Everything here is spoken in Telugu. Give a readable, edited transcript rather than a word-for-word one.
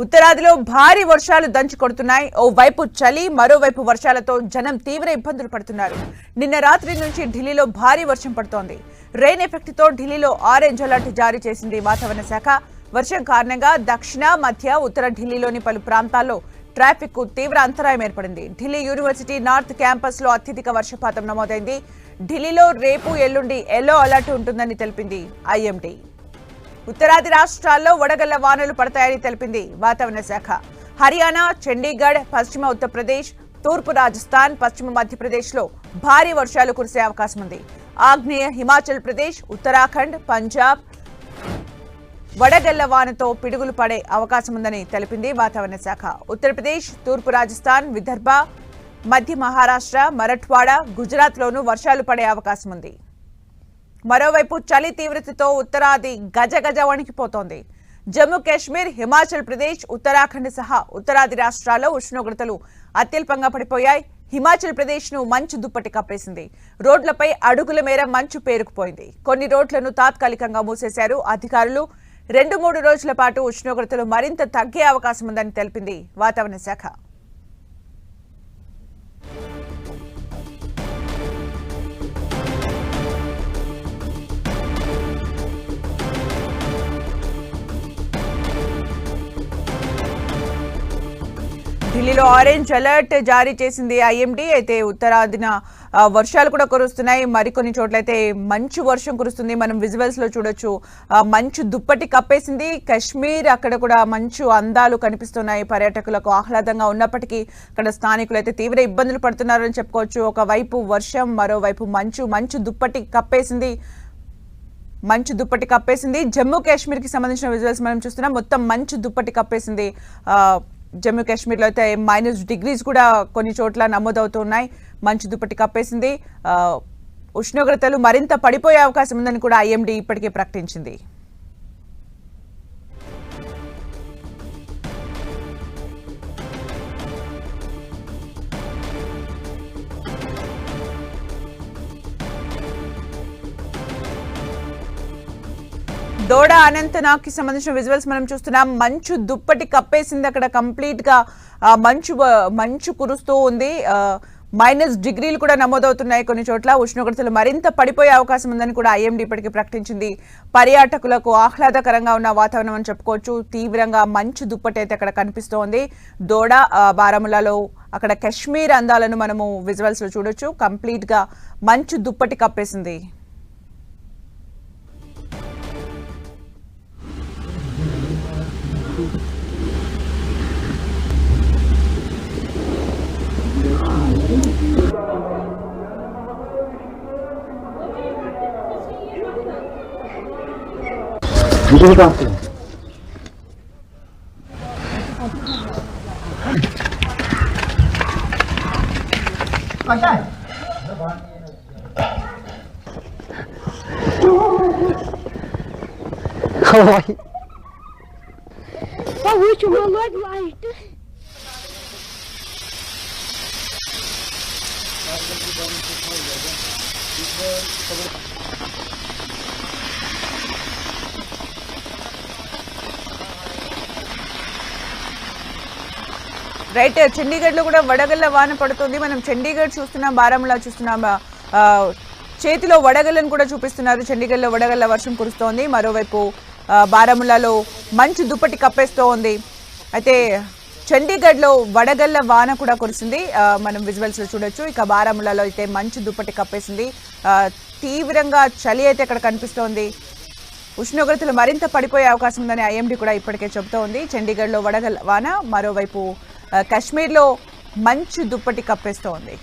ఉత్తరాదిలో భారీ వర్షాలు దంచి కొడుతున్నాయి. ఓ వైపు చలి, మరోవైపు వర్షాలతో జనం తీవ్ర ఇబ్బందులు పడుతున్నారు. నిన్న రాత్రి నుంచి ఢిల్లీలో భారీ వర్షం పడుతోంది. రెయిన్ ఎఫెక్ట్ తో ఢిల్లీలో ఆరెంజ్ అలర్ట్ జారీ చేసింది వాతావరణ శాఖ. వర్షం కారణంగా దక్షిణ, మధ్య, ఉత్తర ఢిల్లీలోని పలు ప్రాంతాల్లో ట్రాఫిక్ కు తీవ్ర అంతరాయం ఏర్పడింది. ఢిల్లీ యూనివర్సిటీ నార్త్ క్యాంపస్ లో అత్యధిక వర్షపాతం నమోదైంది. ఢిల్లీలో రేపు, ఎల్లుండి ఎల్లో అలర్ట్ ఉంటుందని తెలిపింది ఐఎండీ. ఉత్తరాది రాష్ట్రాల్లో వడగళ్ల వానలు పడతాయని తెలిపింది వాతావరణ శాఖ. హర్యానా, చండీగఢ్, పశ్చిమ ఉత్తరప్రదేశ్, తూర్పు రాజస్థాన్, పశ్చిమ మధ్యప్రదేశ్ లో భారీ వర్షాలు కురిసే అవకాశం ఉంది. ఆగ్నేయ హిమాచల్ ప్రదేశ్, ఉత్తరాఖండ్, పంజాబ్ వడగళ్ల వానతో పిడుగులు పడే అవకాశం ఉందని తెలిపింది వాతావరణ శాఖ. ఉత్తరప్రదేశ్, తూర్పు రాజస్థాన్, విదర్భ, మధ్య మహారాష్ట్ర, మరఠ్వాడా, గుజరాత్ లోనూ వర్షాలు పడే అవకాశం ఉంది. మరోవైపు చలి తీవ్రతతో ఉత్తరాది గజగజ వణికిపోతోంది. జమ్మూ కాశ్మీర్, హిమాచల్ ప్రదేశ్, ఉత్తరాఖండ్ సహా ఉత్తరాది రాష్ట్రాల్లో ఉష్ణోగ్రతలు అత్యల్పంగా పడిపోయాయి. హిమాచల్ ప్రదేశ్ ను మంచు దుప్పటి కప్పేసింది. రోడ్లపై అడుగుల మేర మంచు పేరుకుపోయింది. కొన్ని రోడ్లను తాత్కాలికంగా మూసేశారు అధికారులు. 2-3 రోజుల పాటు ఉష్ణోగ్రతలు మరింత తగ్గే అవకాశం ఉందని తెలిపింది వాతావరణ శాఖ. ఢిల్లీలో ఆరెంజ్ అలర్ట్ జారీ చేసింది ఐఎండీ. అయితే ఉత్తరాదిన వర్షాలు కూడా కురుస్తున్నాయి. మరికొన్ని చోట్లయితే మంచు వర్షం కురుస్తుంది. మనం విజువల్స్ లో చూడొచ్చు. మంచు దుప్పటి కప్పేసింది. కాశ్మీర్, అక్కడ కూడా మంచు అందాలు కనిపిస్తున్నాయి. పర్యాటకులకు ఆహ్లాదంగా ఉన్నప్పటికీ అక్కడ స్థానికులు అయితే తీవ్ర ఇబ్బందులు పడుతున్నారని చెప్పుకోవచ్చు. ఒకవైపు వర్షం, మరోవైపు మంచు దుప్పటి కప్పేసింది. జమ్మూ కాశ్మీర్ కి సంబంధించిన విజువల్స్ మనం చూస్తున్నాం. మొత్తం మంచు దుప్పటి కప్పేసింది. జమ్మూ కాశ్మీర్లో అయితే -డిగ్రీస్ కూడా కొన్ని చోట్ల నమోదవుతున్నాయి. మంచు దుప్పటి కప్పేసింది. ఉష్ణోగ్రతలు మరింత పడిపోయే అవకాశం ఉందని కూడా ఐఎండీ ఇప్పటికే ప్రకటించింది. దోడ, అనంతనాగ్ కి సంబంధించిన విజువల్స్ మనం చూస్తున్నాం. మంచు దుప్పటి కప్పేసింది. అక్కడ కంప్లీట్ గా మంచు కురుస్తూ ఉంది. -డిగ్రీలు కూడా నమోదవుతున్నాయి కొన్ని చోట్ల. ఉష్ణోగ్రతలు మరింత పడిపోయే అవకాశం ఉందని కూడా ఐఎండీ ఇప్పటికే ప్రకటించింది. పర్యాటకులకు ఆహ్లాదకరంగా ఉన్న వాతావరణం అని చెప్పుకోవచ్చు. తీవ్రంగా మంచు దుప్పటి అయితే అక్కడ కనిపిస్తోంది. దోడ, బారాముల్లాలో అక్కడ కాశ్మీర్ అందాలను మనము విజువల్స్ లో చూడొచ్చు. కంప్లీట్ గా మంచు దుప్పటి కప్పేసింది. రైట్, చండీగఢ్ లో కూడా వడగళ్ల వాన పడుతుంది. మనం చండీగఢ్ చూస్తున్నాం, బారాముల్లా చూస్తున్నాం. చేతిలో వడగళ్లను కూడా చూపిస్తున్నారు. చండీగఢ్ లో వడగళ్ల వర్షం కురుస్తోంది. మరోవైపు బారాముల్లాలో మంచు దుప్పటి కప్పేస్తోంది. అయితే చండీగఢ్ లో వడగళ్ల వాన కూడా కురిసింది. మనం విజువల్స్ లో చూడొచ్చు. ఇక బారాముల్లాలో అయితే మంచు దుప్పటి కప్పేసింది. తీవ్రంగా చలి అయితే అక్కడ కనిపిస్తోంది. ఉష్ణోగ్రతలు మరింత పడిపోయే అవకాశం ఉందని ఐఎండీ కూడా ఇప్పటికే చెబుతోంది. చండీగఢ్ లో వడగళ్ల వాన, మరోవైపు కాశ్మీర్లో మంచు దుప్పటి కప్పేస్తోంది.